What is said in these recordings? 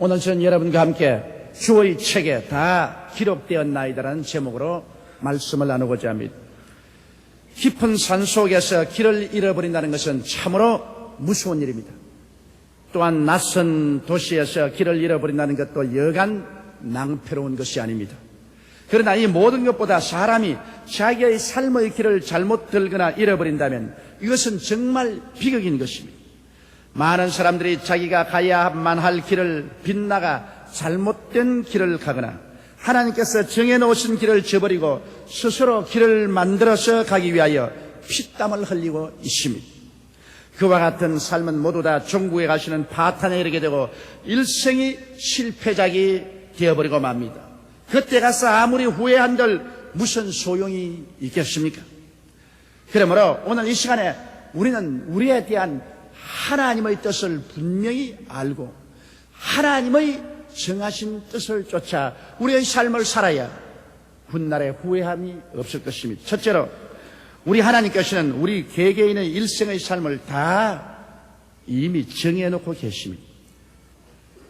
오늘 저는 여러분과 함께 주의 책에 다 기록되었나이다라는 제목으로 말씀을 나누고자 합니다. 깊은 산속에서 길을 잃어버린다는 것은 참으로 무서운 일입니다. 또한 낯선 도시에서 길을 잃어버린다는 것도 여간 낭패로운 것이 아닙니다. 그러나 이 모든 것보다 사람이 자기의 삶의 길을 잘못 들거나 잃어버린다면 이것은 정말 비극인 것입니다. 많은 사람들이 자기가 가야만 할 길을 빗나가 잘못된 길을 가거나 하나님께서 정해놓으신 길을 저버리고 스스로 길을 만들어서 가기 위하여 피땀을 흘리고 있습니다. 그와 같은 삶은 모두 다 종국에 가시는 파탄에 이르게 되고 일생이 실패작이 되어버리고 맙니다. 그때 가서 아무리 후회한들 무슨 소용이 있겠습니까? 그러므로 오늘 이 시간에 우리는 우리에 대한 하나님의 뜻을 분명히 알고 하나님의 정하신 뜻을 쫓아 우리의 삶을 살아야 훗날에 후회함이 없을 것입니다. 첫째로 우리 하나님께서는 우리 개개인의 일생의 삶을 다 이미 정해놓고 계십니다.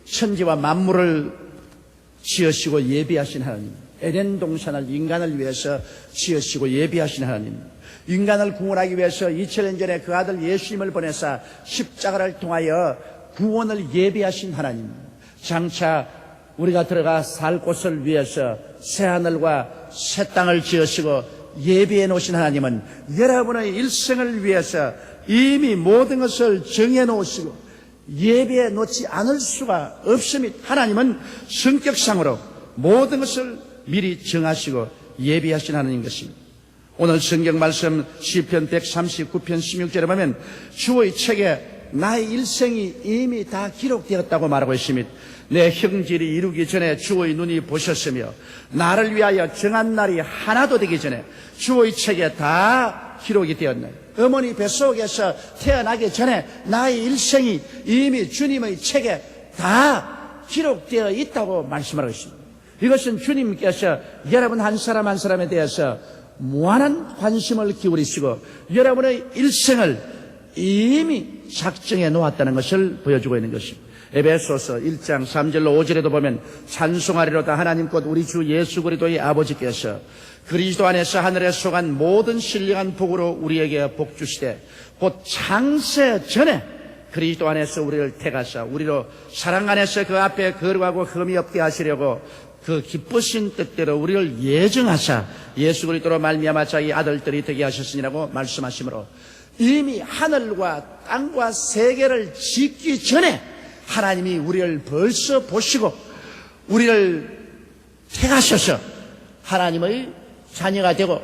천지와 만물을 지으시고 예비하신 하나님, 에덴 동산을 인간을 위해서 지으시고 예비하신 하나님, 인간을 구원하기 위해서 2000년 전에 그 아들 예수님을 보내사 십자가를 통하여 구원을 예비하신 하나님, 장차 우리가 들어가 살 곳을 위해서 새하늘과 새 땅을 지으시고 예비해 놓으신 하나님은 여러분의 일생을 위해서 이미 모든 것을 정해 놓으시고 예비해 놓지 않을 수가 없습니다. 하나님은 성격상으로 모든 것을 미리 정하시고 예비하신 하나님인 것입니다. 오늘 성경 말씀 시편 139편 16절에 보면 주의 책에 나의 일생이 이미 다 기록되었다고 말하고 있습니다. 내 형질이 이루기 전에 주의 눈이 보셨으며 나를 위하여 정한 날이 하나도 되기 전에 주의 책에 다 기록이 되었나요? 어머니 뱃속에서 태어나기 전에 나의 일생이 이미 주님의 책에 다 기록되어 있다고 말씀하고 있습니다. 이것은 주님께서 여러분 한 사람 한 사람에 대해서 무한한 관심을 기울이시고 여러분의 일생을 이미 작정해 놓았다는 것을 보여주고 있는 것입니다. 에베소서 1장 3절로 5절에도 보면 찬송하리로다 하나님 곧 우리 주 예수 그리스도의 아버지께서 그리스도 안에서 하늘에 속한 모든 신령한 복으로 우리에게 복 주시되 곧 창세 전에 그리스도 안에서 우리를 택하사 우리로 사랑 안에서 그 앞에 거룩하고 흠이 없게 하시려고 그 기쁘신 뜻대로 우리를 예정하사 예수 그리스도로 말미암아 자기 아들들이 되게 하셨으니라고 말씀하시므로 이미 하늘과 땅과 세계를 짓기 전에 하나님이 우리를 벌써 보시고 우리를 택하셔서 하나님의 자녀가 되고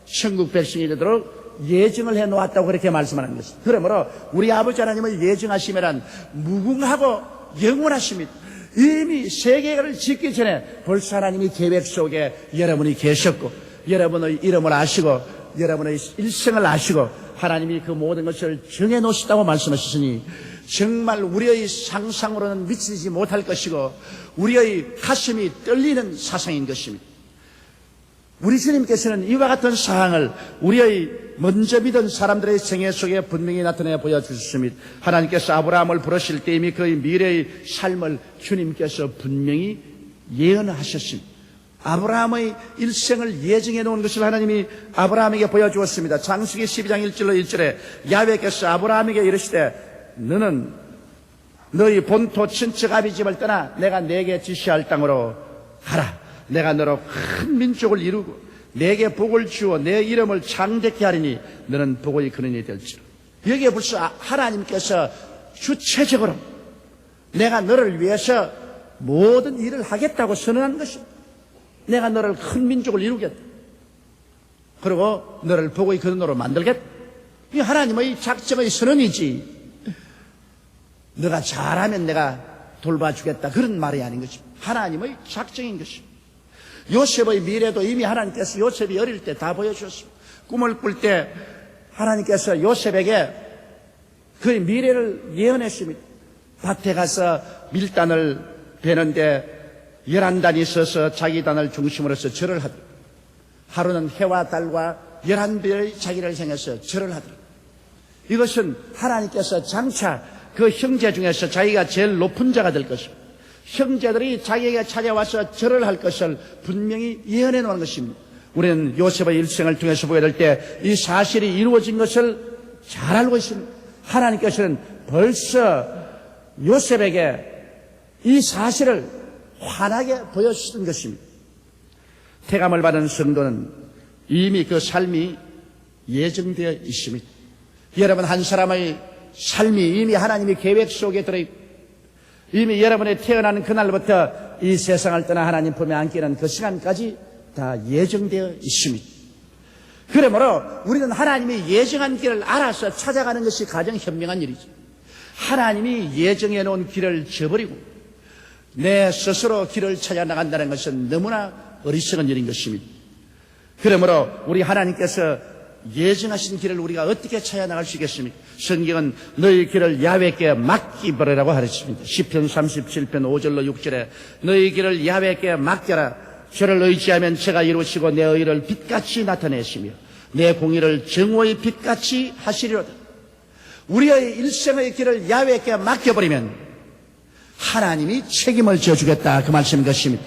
천국 백성이 되도록 예정을 해놓았다고 그렇게 말씀하는 것입니다. 그러므로 우리 아버지 하나님의 예정하심이란 무궁하고 영원하십니다. 이미 세계를 짓기 전에 벌써 하나님이 계획 속에 여러분이 계셨고 여러분의 이름을 아시고 여러분의 일생을 아시고 하나님이 그 모든 것을 정해놓으셨다고 말씀하셨으니 정말 우리의 상상으로는 미치지 못할 것이고 우리의 가슴이 떨리는 사상인 것입니다. 우리 주님께서는 이와 같은 사항을 우리의 먼저 믿은 사람들의 생애 속에 분명히 나타내 보여주셨습니다. 하나님께서 아브라함을 부르실 때 이미 그의 미래의 삶을 주님께서 분명히 예언하셨습니다. 아브라함의 일생을 예정해 놓은 것을 하나님이 아브라함에게 보여주었습니다. 창세기 12장 1절로 1절에 야훼께서 아브라함에게 이르시되 너는 너희 본토 친척 아비 집을 떠나 내가 내게 지시할 땅으로 가라. 내가 너로 큰 민족을 이루고 내게 복을 주어 내 이름을 창대케 하리니 너는 복의 근원이 될지라. 여기에 벌써 하나님께서 주체적으로 내가 너를 위해서 모든 일을 하겠다고 선언한 것입니다. 내가 너를 큰 민족을 이루겠다. 그리고 너를 복의 근원으로 만들겠다. 이 하나님의 작정의 선언이지. 너가 잘하면 내가 돌봐주겠다. 그런 말이 아닌 것입니다. 하나님의 작정인 것입니다. 요셉의 미래도 이미 하나님께서 요셉이 어릴 때 다 보여주셨습니다. 꿈을 꿀 때 하나님께서 요셉에게 그의 미래를 예언했습니다. 밭에 가서 밀단을 베는데 11단이 있어서 자기 단을 중심으로서 절을 하더라. 하루는 해와 달과 11별의 자기를 향해서 절을 하더라. 이것은 하나님께서 장차 그 형제 중에서 자기가 제일 높은 자가 될 것입니다. 형제들이 자기에게 찾아와서 절을 할 것을 분명히 예언해 놓은 것입니다. 우리는 요셉의 일생을 통해서 보게 될 때 이 사실이 이루어진 것을 잘 알고 있습니다. 하나님께서는 벌써 요셉에게 이 사실을 환하게 보여주신 것입니다. 태감을 받은 성도는 이미 그 삶이 예정되어 있습니다. 여러분 한 사람의 삶이 이미 하나님의 계획 속에 들어있고 이미 여러분이 태어나는 그날부터 이 세상을 떠나 하나님 품에 안기는 그 시간까지 다 예정되어 있습니다. 그러므로 우리는 하나님이 예정한 길을 알아서 찾아가는 것이 가장 현명한 일이죠. 하나님이 예정해 놓은 길을 저버리고 내 스스로 길을 찾아 나간다는 것은 너무나 어리석은 일인 것입니다. 그러므로 우리 하나님께서 예정하신 길을 우리가 어떻게 찾아 나갈 수 있겠습니까? 성경은 너희 길을 야훼께 맡기버리라고 하셨습니다. 시편 37편 5절로 6절에 너희 길을 야훼께 맡겨라. 저를 의지하면 제가 이루시고 내 의를 빛같이 나타내시며 내 공의를 정오의 빛같이 하시리로다. 우리의 일생의 길을 야훼께 맡겨버리면 하나님이 책임을 져주겠다 그 말씀인 것입니다.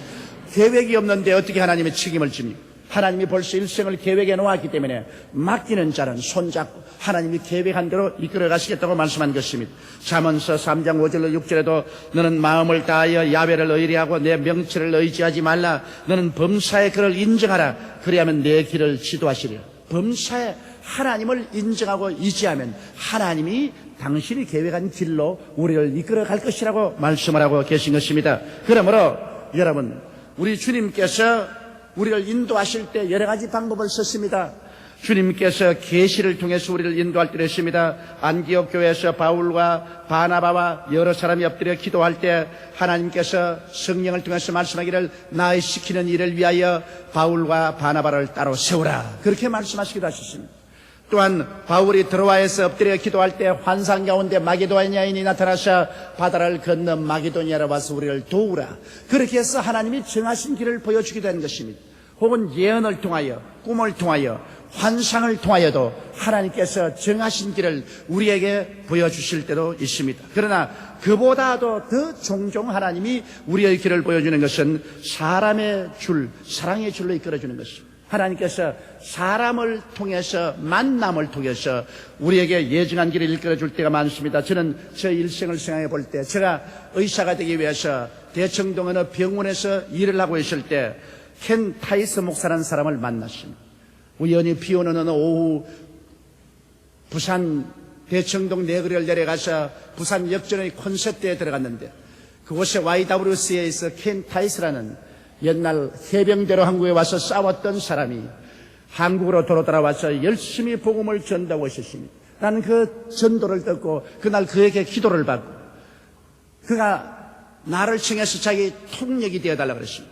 계획이 없는데 어떻게 하나님의 책임을 집니까? 하나님이 벌써 일생을 계획해 놓았기 때문에 맡기는 자는 손잡고 하나님이 계획한 대로 이끌어 가시겠다고 말씀한 것입니다. 잠언서 3장 5절로 6절에도 너는 마음을 다하여 야훼를 의뢰하고 내 명철을 의지하지 말라. 너는 범사의 그를 인정하라. 그리하면 내 길을 지도하시리라. 범사에 하나님을 인정하고 의지하면 하나님이 당신이 계획한 길로 우리를 이끌어 갈 것이라고 말씀을 하고 계신 것입니다. 그러므로 여러분 우리 주님께서 우리를 인도하실 때 여러 가지 방법을 썼습니다. 주님께서 계시를 통해서 우리를 인도할 때를 했습니다. 안디옥 교회에서 바울과 바나바와 여러 사람이 엎드려 기도할 때 하나님께서 성령을 통해서 말씀하기를 나의 시키는 일을 위하여 바울과 바나바를 따로 세우라 그렇게 말씀하시기도 하셨습니다. 또한 바울이 드로아에서 엎드려 기도할 때 환상 가운데 마게도냐 여인이 나타나서 바다를 건너 마게도냐로 와서 우리를 도우라 그렇게 해서 하나님이 정하신 길을 보여주기도 하는 것입니다. 혹은 예언을 통하여 꿈을 통하여 환상을 통하여도 하나님께서 정하신 길을 우리에게 보여주실 때도 있습니다. 그러나 그보다도 더 종종 하나님이 우리의 길을 보여주는 것은 사람의 줄, 사랑의 줄로 이끌어주는 것입니다. 하나님께서 사람을 통해서 만남을 통해서 우리에게 예정한 길을 이끌어 줄 때가 많습니다. 저는 제 일생을 생각해 볼 때 제가 의사가 되기 위해서 대청동 어느 병원에서 일을 하고 있을 때 켄 타이스 목사라는 사람을 만났습니다. 우연히 비 오는 어느 오후 부산 대청동 내거리를 내려가서 부산 역전의 콘서트에 들어갔는데 그곳에 YWCA에서 켄 타이스라는 옛날 해병대로 한국에 와서 싸웠던 사람이 한국으로 돌아와서 열심히 복음을 전하고 있었습니다. 나는 그 전도를 듣고 그날 그에게 기도를 받고 그가 나를 청해서 자기 통역이 되어달라고 그랬습니다.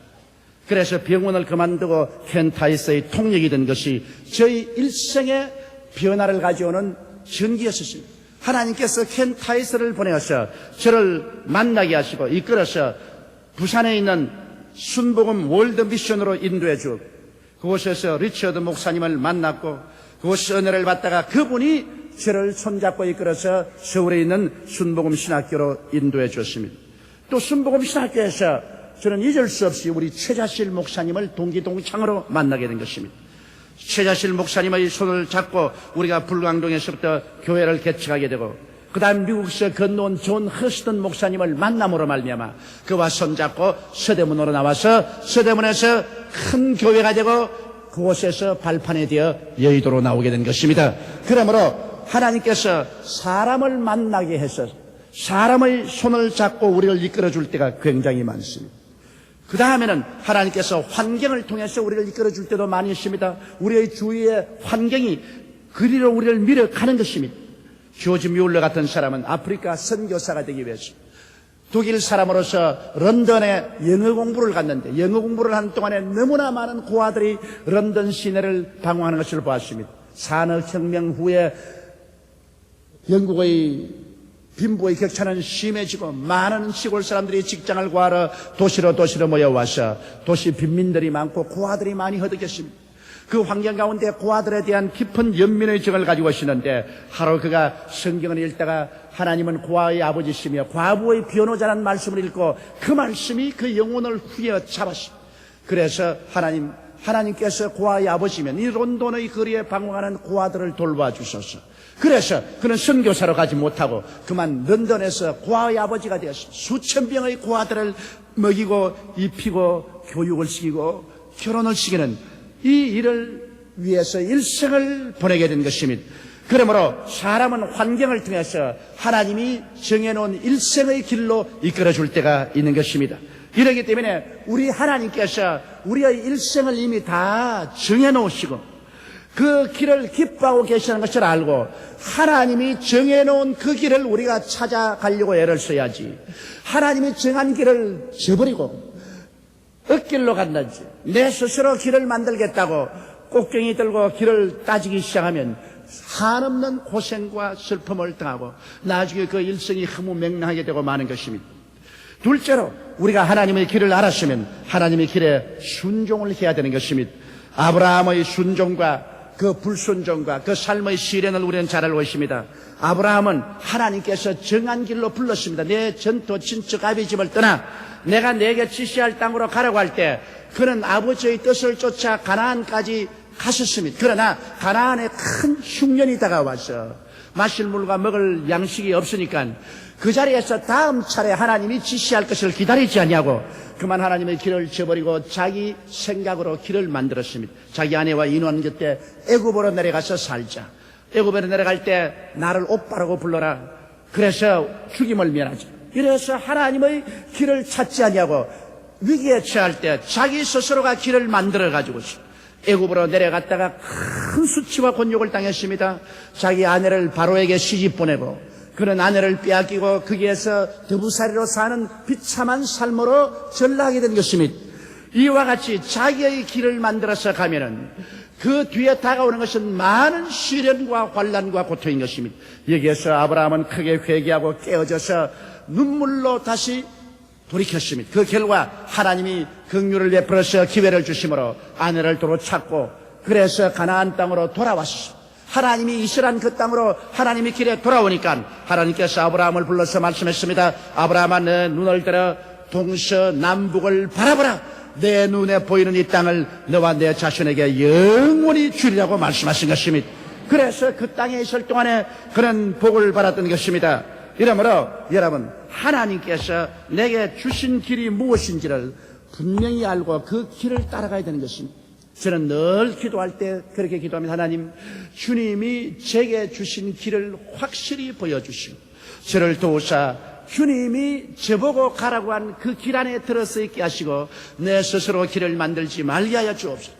그래서 병원을 그만두고 켄 타이스의 통역이 된 것이 저희 일생의 변화를 가져오는 전기였었습니다. 하나님께서 켄 타이스를 보내어서 저를 만나게 하시고 이끌어서 부산에 있는 순복음 월드 미션으로 인도해 주었고 그곳에서 리처드 목사님을 만났고 그곳에서 은혜를 받다가 그분이 저를 손잡고 이끌어서 서울에 있는 순복음 신학교로 인도해 주었습니다. 또 순복음 신학교에서 저는 잊을 수 없이 우리 최자실 목사님을 동기동창으로 만나게 된 것입니다. 최자실 목사님의 손을 잡고 우리가 불광동에서부터 교회를 개척하게 되고 그 다음 미국에서 건너온 존 허스턴 목사님을 만남으로 말미암아 그와 손잡고 서대문으로 나와서 서대문에서 큰 교회가 되고 그곳에서 발판에 되어 여의도로 나오게 된 것입니다. 그러므로 하나님께서 사람을 만나게 해서 사람의 손을 잡고 우리를 이끌어줄 때가 굉장히 많습니다. 그 다음에는 하나님께서 환경을 통해서 우리를 이끌어줄 때도 많이 있습니다. 우리의 주위의 환경이 그리로 우리를 밀어가는 것입니다. 조지 뮬러 같은 사람은 아프리카 선교사가 되기 위해서 독일 사람으로서 런던에 영어 공부를 갔는데 영어 공부를 하는 동안에 너무나 많은 고아들이 런던 시내를 방황하는 것을 보았습니다. 산업혁명 후에 영국의 빈부의 격차는 심해지고 많은 시골 사람들이 직장을 구하러 도시로 모여와서 도시 빈민들이 많고 고아들이 많이 허덕였습니다. 그 환경 가운데 고아들에 대한 깊은 연민의 정을 가지고 있었는데 하루 그가 성경을 읽다가 하나님은 고아의 아버지시며 과부의 변호자라는 말씀을 읽고 그 말씀이 그 영혼을 휘어잡았습니다. 그래서 하나님께서 고아의 아버지면 이 론돈의 거리에 방황하는 고아들을 돌봐주셔서 그래서 그는 선교사로 가지 못하고 그만 런던에서 고아의 아버지가 되었습니다. 수천 명의 고아들을 먹이고 입히고 교육을 시키고 결혼을 시키는 이 일을 위해서 일생을 보내게 된 것입니다. 그러므로 사람은 환경을 통해서 하나님이 정해놓은 일생의 길로 이끌어줄 때가 있는 것입니다. 이러기 때문에 우리 하나님께서 우리의 일생을 이미 다 정해놓으시고 그 길을 기뻐하고 계시는 것을 알고 하나님이 정해놓은 그 길을 우리가 찾아가려고 애를 써야지, 하나님이 정한 길을 저버리고 엇길로 간다지 내 스스로 길을 만들겠다고 꼭경이 들고 길을 따지기 시작하면 한없는 고생과 슬픔을 당하고 나중에 그 일생이 허무맹랑하게 되고 마는 것입니다. 둘째로 우리가 하나님의 길을 알았으면 하나님의 길에 순종을 해야 되는 것입니다. 아브라함의 순종과 그 불순종과 그 삶의 시련을 우리는 잘 알고 있습니다. 아브라함은 하나님께서 정한 길로 불렀습니다. 내 전토 친척 아비 집을 떠나 내가 내게 지시할 땅으로 가라고 할 때 그는 아버지의 뜻을 쫓아 가나안까지 갔었습니다. 그러나 가나안에 큰 흉년이 다가와서 마실 물과 먹을 양식이 없으니까 그 자리에서 다음 차례 하나님이 지시할 것을 기다리지 않냐고 그만 하나님의 길을 저버리고 자기 생각으로 길을 만들었습니다. 자기 아내와 인원 곁에 애굽으로 내려가서 살자. 애굽으로 내려갈 때 나를 오빠라고 불러라. 그래서 죽임을 면하자. 이래서 하나님의 길을 찾지 않냐고 위기에 처할 때 자기 스스로가 길을 만들어가지고 애굽으로 내려갔다가 큰 수치와 곤욕을 당했습니다. 자기 아내를 바로에게 시집 보내고 그는 아내를 빼앗기고 거기에서 더부살이로 사는 비참한 삶으로 전락하게 된 것입니다. 이와 같이 자기의 길을 만들어서 가면은 그 뒤에 다가오는 것은 많은 시련과 환난과 고통인 것입니다. 여기에서 아브라함은 크게 회개하고 깨어져서 눈물로 다시 돌이켰습니다. 그 결과 하나님이 긍휼을 베풀어서 기회를 주심으로 아내를 도로 찾고 그래서 가나안 땅으로 돌아왔습니다. 하나님이 이스라엘 그 땅으로 하나님의 길에 돌아오니까 하나님께서 아브라함을 불러서 말씀했습니다. 아브라함아, 내 눈을 들어 동서남북을 바라보라. 내 눈에 보이는 이 땅을 너와 내 자손에게 영원히 주리라고 말씀하신 것입니다. 그래서 그 땅에 있을 동안에 그런 복을 받았던 것입니다. 이러므로 여러분, 하나님께서 내게 주신 길이 무엇인지를 분명히 알고 그 길을 따라가야 되는 것입니다. 저는 늘 기도할 때 그렇게 기도합니다. 하나님, 주님이 제게 주신 길을 확실히 보여주시고 저를 도우사 주님이 저보고 가라고 한 그 길 안에 들어서 있게 하시고 내 스스로 길을 만들지 말게 하여 주옵소서.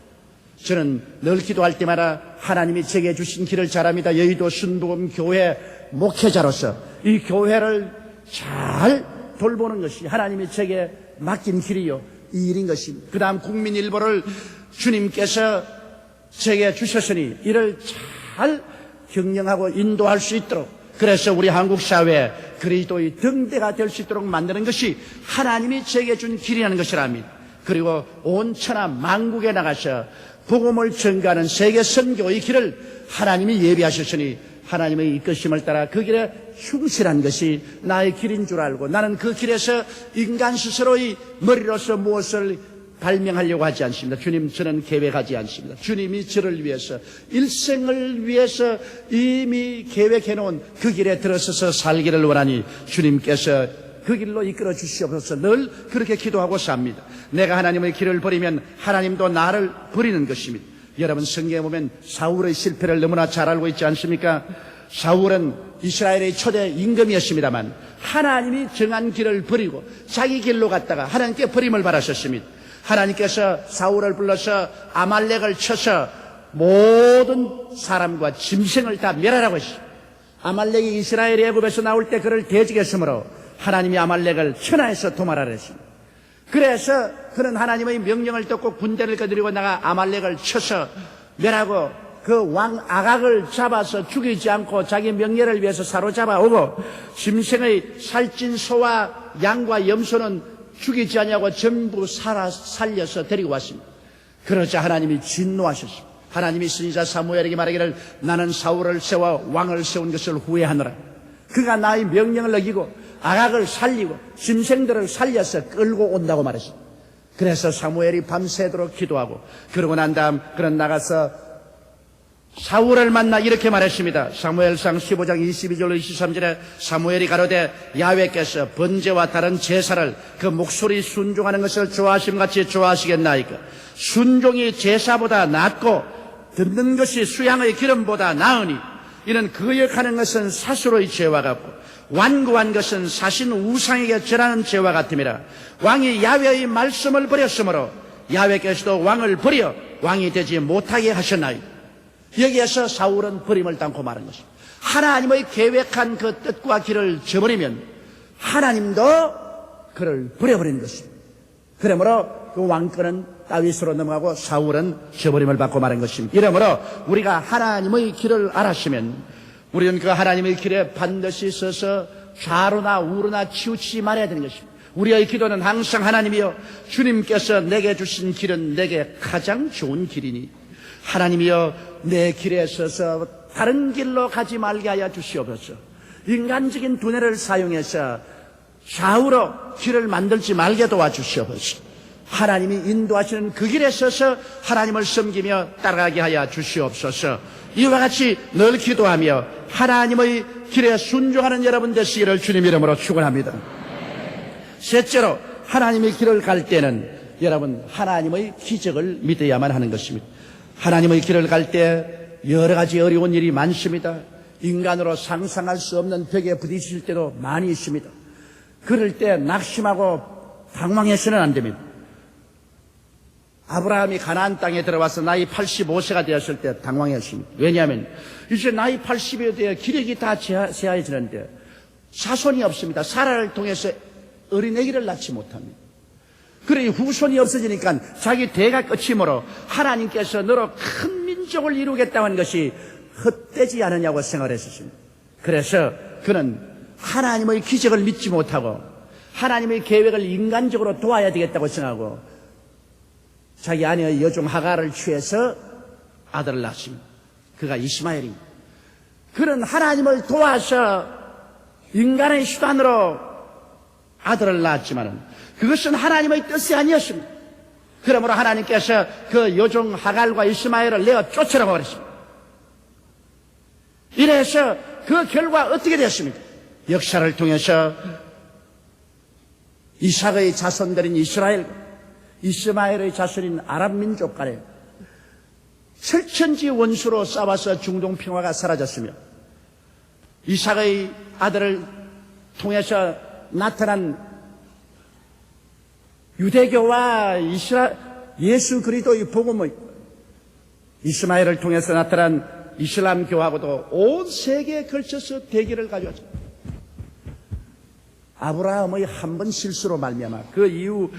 저는 늘 기도할 때마다 하나님이 제게 주신 길을 잘 압니다. 여의도 순복음 교회 목회자로서 이 교회를 잘 돌보는 것이 하나님이 제게 맡긴 길이요, 이 일인 것입니다. 그 다음 국민일보를 주님께서 제게 주셨으니 이를 잘 경영하고 인도할 수 있도록, 그래서 우리 한국 사회에 그리스도의 등대가 될 수 있도록 만드는 것이 하나님이 제게 준 길이라는 것을 압니다. 그리고 온 천하 만국에 나가서 복음을 전가하는 세계 선교의 길을 하나님이 예비하셨으니 하나님의 이끄심을 따라 그 길에 충실한 것이 나의 길인 줄 알고 나는 그 길에서 인간 스스로의 머리로서 무엇을 발명하려고 하지 않습니다. 주님, 저는 계획하지 않습니다. 주님이 저를 위해서, 일생을 위해서 이미 계획해놓은 그 길에 들어서서 살기를 원하니 주님께서 그 길로 이끌어 주시옵소서. 늘 그렇게 기도하고 삽니다. 내가 하나님의 길을 버리면 하나님도 나를 버리는 것입니다. 여러분, 성경에 보면 사울의 실패를 너무나 잘 알고 있지 않습니까? 사울은 이스라엘의 초대 임금이었습니다만 하나님이 정한 길을 버리고 자기 길로 갔다가 하나님께 버림을 받으셨습니다. 하나님께서 사울을 불러서 아말렉을 쳐서 모든 사람과 짐승을 다 멸하라고 했습니다. 아말렉이 이스라엘의 애굽에서 나올 때 그를 대적했으므로 하나님이 아말렉을 천하에서 도말하라 했습니다. 그래서 그는 하나님의 명령을 듣고 군대를 거느리고 나가 아말렉을 쳐서 멸하고 그 왕 아각을 잡아서 죽이지 않고 자기 명예를 위해서 사로잡아 오고 짐승의 살찐 소와 양과 염소는 죽이지 않냐고 전부 살려서 데리고 왔습니다. 그러자 하나님이 진노하셨습니다. 하나님이 선지자 사무엘에게 말하기를 나는 사울을 세워 왕을 세운 것을 후회하노라. 그가 나의 명령을 어기고 아각을 살리고 짐승들을 살려서 끌고 온다고 말했습니다. 그래서 사무엘이 밤새도록 기도하고 그러고 난 다음 그는 나가서 사울을 만나 이렇게 말했습니다. 사무엘상 15장 22절로 23절에 사무엘이 가로되 야훼께서 번제와 다른 제사를 그 목소리 순종하는 것을 좋아하심같이 좋아하시겠나이까. 순종이 제사보다 낫고 듣는 것이 수양의 기름보다 나으니 이는 거역하는 것은 사수로의 죄와 같고 완고한 것은 사신 우상에게 절하는 죄와 같음이라. 왕이 야훼의 말씀을 버렸으므로 야훼께서도 왕을 버려 왕이 되지 못하게 하셨나이다. 여기에서 사울은 버림을 당고 마는 것입니다. 하나님의 계획한 그 뜻과 길을 저버리면 하나님도 그를 버려버리는 것입니다. 그러므로 그 왕권은 다윗으로 넘어가고 사울은 저버림을 받고 마는 것입니다. 이러므로 우리가 하나님의 길을 알았으면 우리는 그 하나님의 길에 반드시 서서 좌로나 우로나 치우치지 말아야 되는 것입니다. 우리의 기도는 항상 하나님이여 주님께서 내게 주신 길은 내게 가장 좋은 길이니 하나님이여 내 길에 서서 다른 길로 가지 말게 하여 주시옵소서. 인간적인 두뇌를 사용해서 좌우로 길을 만들지 말게 도와주시옵소서. 하나님이 인도하시는 그 길에 서서 하나님을 섬기며 따라가게 하여 주시옵소서. 이와 같이 늘 기도하며 하나님의 길에 순종하는 여러분 되시기를 주님 이름으로 축원합니다. 셋째로 하나님의 길을 갈 때는 여러분 하나님의 기적을 믿어야만 하는 것입니다. 하나님의 길을 갈 때 여러 가지 어려운 일이 많습니다. 인간으로 상상할 수 없는 벽에 부딪힐 때도 많이 있습니다. 그럴 때 낙심하고 당황해서는 안 됩니다. 아브라함이 가나안 땅에 들어와서 나이 85세가 되었을 때 당황했습니다. 왜냐하면 이제 나이 80에 대해 기력이 다 쇠하여지는데 자손이 없습니다. 사라를 통해서 어린애기를 낳지 못합니다. 그래 후손이 없어지니까 자기 대가 끝이므로 하나님께서 너로 큰 민족을 이루겠다는 것이 헛되지 않으냐고 생각을 했었습니다. 그래서 그는 하나님의 기적을 믿지 못하고 하나님의 계획을 인간적으로 도와야 되겠다고 생각하고 자기 아내의 여종 하갈을 취해서 아들을 낳습니다. 그가 이스마엘입니다. 그는 하나님을 도와서 인간의 수단으로 아들을 낳았지만은 그것은 하나님의 뜻이 아니었습니다. 그러므로 하나님께서 그 여종 하갈과 이스마엘을 내어 쫓으라고 그랬습니다. 이래서 그 결과 어떻게 되었습니까? 역사를 통해서 이삭의 자손들인 이스라엘, 이스마엘의 자손인 아랍 민족 간에 철천지 원수로 싸워서 중동 평화가 사라졌으며 이삭의 아들을 통해서 나타난 유대교와 예수 그리스도의 복음의 이스마엘을 통해서 나타난 이슬람교하고도 온 세계에 걸쳐서 대결을 가져왔습니다. 아브라함의 한 번 실수로 말미암아 그 이후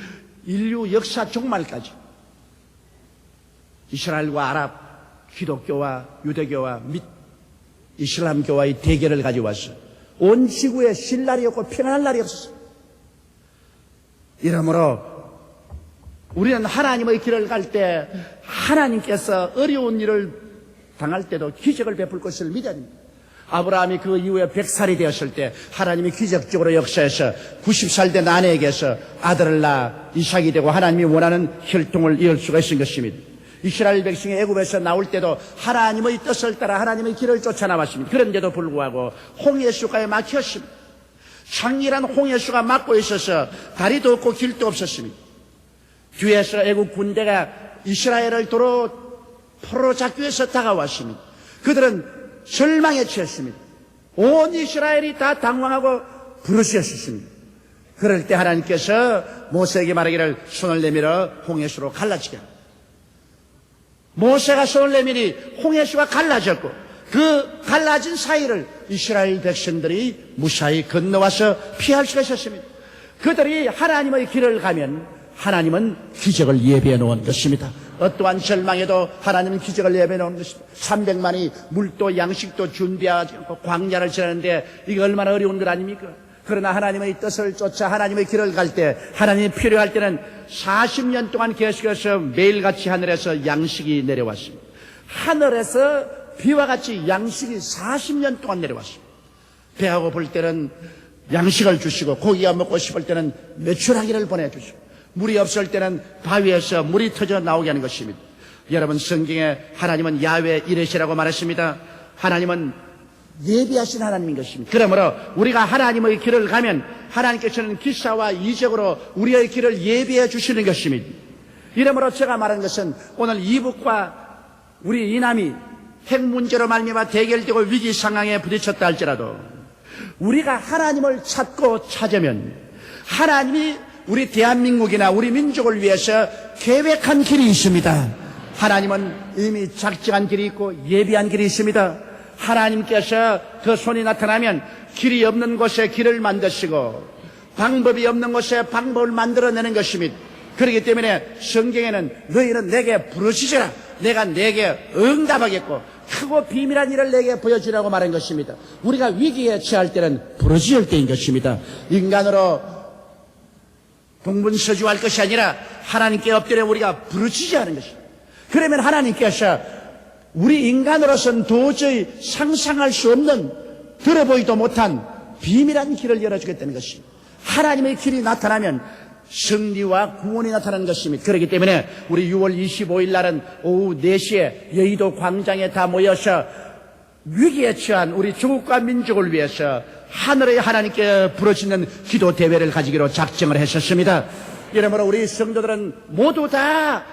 인류 역사 종말까지 이스라엘과 아랍, 기독교와 유대교와 및 이슬람교와의 대결을 가져와서 온 지구에 쉴 날이 없고 평안할 날이 없었습니다. 이러므로 우리는 하나님의 길을 갈 때 하나님께서 어려운 일을 당할 때도 기적을 베풀 것을 믿어야 됩니다. 아브라함이 그 이후에 100살이 되었을 때 하나님이 기적적으로 역사해서 90살 된 아내에게서 아들을 낳아 이삭이 되고 하나님이 원하는 혈통을 이을 수가 있은 것입니다. 이스라엘 백성이 애굽에서 나올 때도 하나님의 뜻을 따라 하나님의 길을 쫓아 나왔습니다. 그런데도 불구하고 홍해수가에 막혔습니다. 장렬한 홍해수가 막고 있어서 다리도 없고 길도 없었습니다. 뒤에서 애국 군대가 이스라엘을 포로 잡기 위해서 다가왔습니다. 그들은 절망에 취했습니다. 온 이스라엘이 다 당황하고 부르짖었습니다. 그럴 때 하나님께서 모세에게 말하기를 손을 내밀어 홍해수로 갈라지게 합니다. 모세가 손을 내밀이 홍해수가 갈라졌고 그 갈라진 사이를 이스라엘 백성들이 무사히 건너와서 피할 수가 있었습니다. 그들이 하나님의 길을 가면 하나님은 기적을 예비해 놓은 것입니다. 어떠한 절망에도 하나님은 기적을 예비해 놓은 것입니다. 300만이 물도 양식도 준비하지 않고 광야를 지나는데 이게 얼마나 어려운 것 아닙니까? 그러나 하나님의 뜻을 쫓아 하나님의 길을 갈 때 하나님이 필요할 때는 40년 동안 계속해서 매일같이 하늘에서 양식이 내려왔습니다. 하늘에서 비와 같이 양식이 40년 동안 내려왔습니다. 배가 고플 때는 양식을 주시고 고기가 먹고 싶을 때는 메추라기를 보내주시고 물이 없을 때는 바위에서 물이 터져 나오게 하는 것입니다. 여러분, 성경에 하나님은 야훼 이레시라고 말했습니다. 하나님은 예비하신 하나님인 것입니다. 그러므로 우리가 하나님의 길을 가면 하나님께서는 기사와 이적으로 우리의 길을 예비해 주시는 것입니다. 이러므로 제가 말하는 것은 오늘 이북과 우리 이남이 핵 문제로 말미암아 대결되고 위기 상황에 부딪혔다 할지라도 우리가 하나님을 찾고 찾으면 하나님이 우리 대한민국이나 우리 민족을 위해서 계획한 길이 있습니다. 하나님은 이미 작정한 길이 있고 예비한 길이 있습니다. 하나님께서 그 손이 나타나면 길이 없는 곳에 길을 만드시고 방법이 없는 곳에 방법을 만들어내는 것입니다. 그렇기 때문에 성경에는 너희는 내게 부르짖으라, 내가 내게 응답하겠고 크고 비밀한 일을 내게 보여주라고 말한 것입니다. 우리가 위기에 처할 때는 부르짖을 때인 것입니다. 인간으로 동분서주할 것이 아니라 하나님께 엎드려 우리가 부르짖어야 하는 것입니다. 그러면 하나님께서 우리 인간으로서는 도저히 상상할 수 없는, 들어보지도 못한 비밀한 길을 열어주겠다는 것입니다. 하나님의 길이 나타나면 승리와 구원이 나타나는 것입니다. 그렇기 때문에 우리 6월 25일 날은 오후 4시에 여의도 광장에 다 모여서 위기에 처한 우리 조국과 민족을 위해서 하늘의 하나님께 부르짖는 기도 대회를 가지기로 작정을 했었습니다. 이러므로 우리 성도들은 모두 다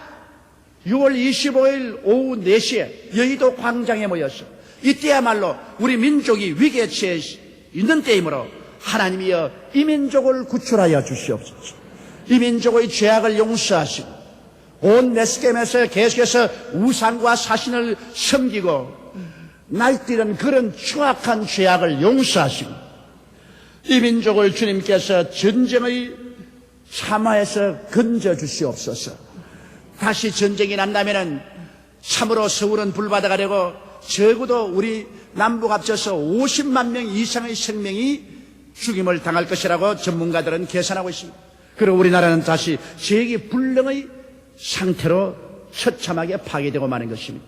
6월 25일 오후 4시에 여의도 광장에 모여서 이때야말로 우리 민족이 위기에 처해 있는 때이므로 하나님이여 이 민족을 구출하여 주시옵소서. 이 민족의 죄악을 용서하시고 온 네스겜에서 계속해서 우상과 사신을 섬기고 날뛰는 그런 추악한 죄악을 용서하시고 이 민족을 주님께서 전쟁의 참화에서 건져 주시옵소서. 다시 전쟁이 난다면은 참으로 서울은 불바다가 되고 적어도 우리 남북 합쳐서 50만 명 이상의 생명이 죽임을 당할 것이라고 전문가들은 계산하고 있습니다. 그리고 우리나라는 다시 재기불능의 상태로 처참하게 파괴되고 마는 것입니다.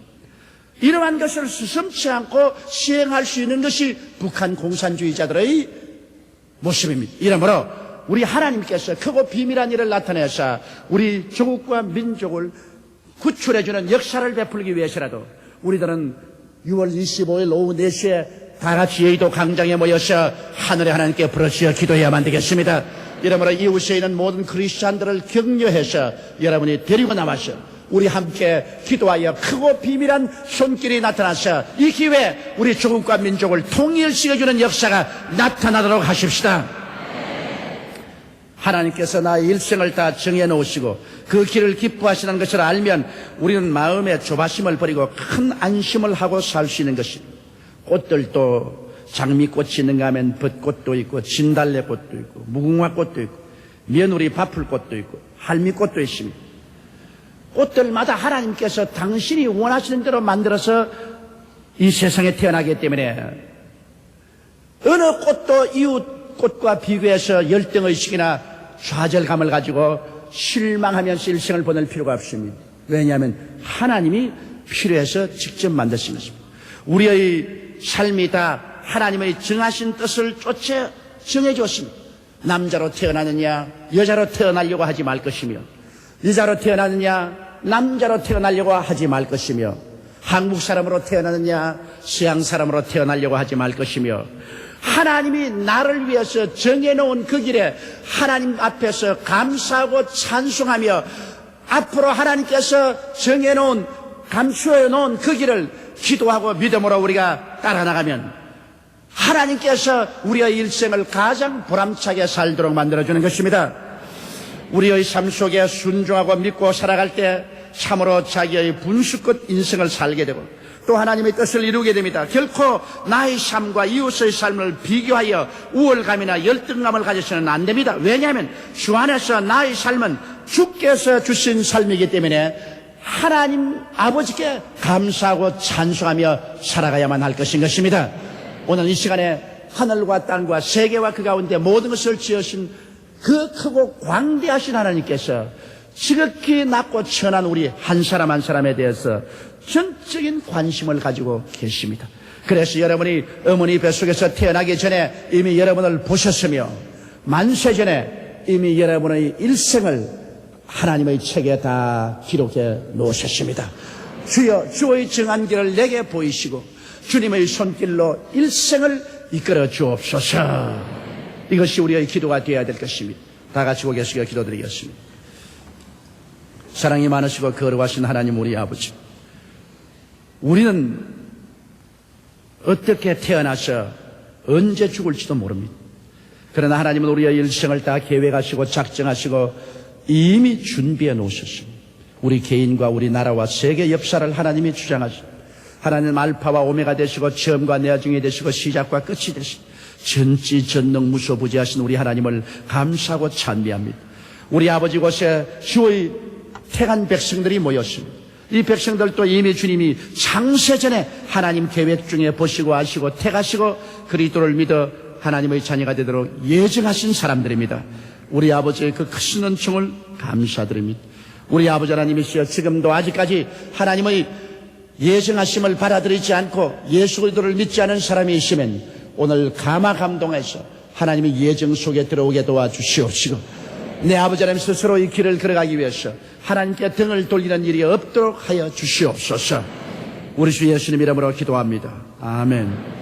이러한 것을 수심치 않고 시행할 수 있는 것이 북한 공산주의자들의 모습입니다. 이러므로 우리 하나님께서 크고 비밀한 일을 나타내사 우리 조국과 민족을 구출해주는 역사를 베풀기 위해서라도 우리들은 6월 25일 오후 4시에 다 같이 여의도 광장에 모여서 하늘의 하나님께 부르짖어 기도해야만 되겠습니다. 이러므로 이웃에 있는 모든 크리스찬들을 격려해서 여러분이 데리고 나와서 우리 함께 기도하여 크고 비밀한 손길이 나타나서 이 기회에 우리 조국과 민족을 통일시켜주는 역사가 나타나도록 하십시다. 하나님께서 나의 일생을 다 정해놓으시고 그 길을 기뻐하시는 것을 알면 우리는 마음의 조바심을 버리고 큰 안심을 하고 살 수 있는 것입니다. 꽃들도 장미꽃이 있는가 하면 벚꽃도 있고 진달래꽃도 있고 무궁화꽃도 있고 며느리 바풀꽃도 있고 할미꽃도 있습니다. 꽃들마다 하나님께서 당신이 원하시는 대로 만들어서 이 세상에 태어나기 때문에 어느 꽃도 이웃 꽃과 비교해서 열등의식이나 좌절감을 가지고 실망하면서 일생을 보낼 필요가 없습니다. 왜냐하면 하나님이 필요해서 직접 만드신 것입니다. 우리의 삶이 다 하나님의 정하신 뜻을 쫓아 정해줬습니다. 남자로 태어나느냐 여자로 태어나려고 하지 말 것이며 여자로 태어나느냐 남자로 태어나려고 하지 말 것이며 한국 사람으로 태어나느냐 서양 사람으로 태어나려고 하지 말 것이며 하나님이 나를 위해서 정해놓은 그 길에 하나님 앞에서 감사하고 찬송하며 앞으로 하나님께서 정해놓은 감추어놓은 그 길을 기도하고 믿음으로 우리가 따라 나가면 하나님께서 우리의 일생을 가장 보람차게 살도록 만들어주는 것입니다. 우리의 삶 속에 순종하고 믿고 살아갈 때 참으로 자기의 분수껏 인생을 살게 되고 또 하나님의 뜻을 이루게 됩니다. 결코 나의 삶과 이웃의 삶을 비교하여 우월감이나 열등감을 가져서는 안 됩니다. 왜냐하면 주 안에서 나의 삶은 주께서 주신 삶이기 때문에 하나님 아버지께 감사하고 찬송하며 살아가야만 할 것입니다. 오늘 이 시간에 하늘과 땅과 세계와 그 가운데 모든 것을 지으신 그 크고 광대하신 하나님께서 지극히 낮고 천한 우리 한 사람 한 사람에 대해서 전적인 관심을 가지고 계십니다. 그래서 여러분이 어머니 뱃속에서 태어나기 전에 이미 여러분을 보셨으며 만세 전에 이미 여러분의 일생을 하나님의 책에 다 기록해 놓으셨습니다. 주여 주의 정한 길을 내게 보이시고 주님의 손길로 일생을 이끌어 주옵소서. 이것이 우리의 기도가 되어야 될 것입니다. 다 같이 고개 숙여 기도드리겠습니다. 사랑이 많으시고 거룩하신 하나님 우리 아버지, 우리는 어떻게 태어나서 언제 죽을지도 모릅니다. 그러나 하나님은 우리의 일생을 다 계획하시고 작정하시고 이미 준비해 놓으셨습니다. 우리 개인과 우리 나라와 세계 역사를 하나님이 주장하십니다. 하나님 알파와 오메가 되시고 처음과 나중이 되시고 시작과 끝이 되시고 전지전능 무소부지하신 우리 하나님을 감사하고 찬미합니다. 우리 아버지 곳에 주의 택한 백성들이 모였습니다. 이 백성들도 이미 주님이 창세전에 하나님 계획 중에 보시고 아시고 택하시고 그리스도를 믿어 하나님의 자녀가 되도록 예정하신 사람들입니다. 우리 아버지의 그 크신 은총을 감사드립니다. 우리 아버지 하나님이시여 지금도 아직까지 하나님의 예정하심을 받아들이지 않고 예수 그리스도를 믿지 않은 사람이 있으면 오늘 감화 감동해서 하나님의 예정 속에 들어오게 도와주시옵시고 내 아버지 하나님 스스로 이 길을 걸어가기 위해서 하나님께 등을 돌리는 일이 없도록 하여 주시옵소서. 우리 주 예수님 이름으로 기도합니다. 아멘.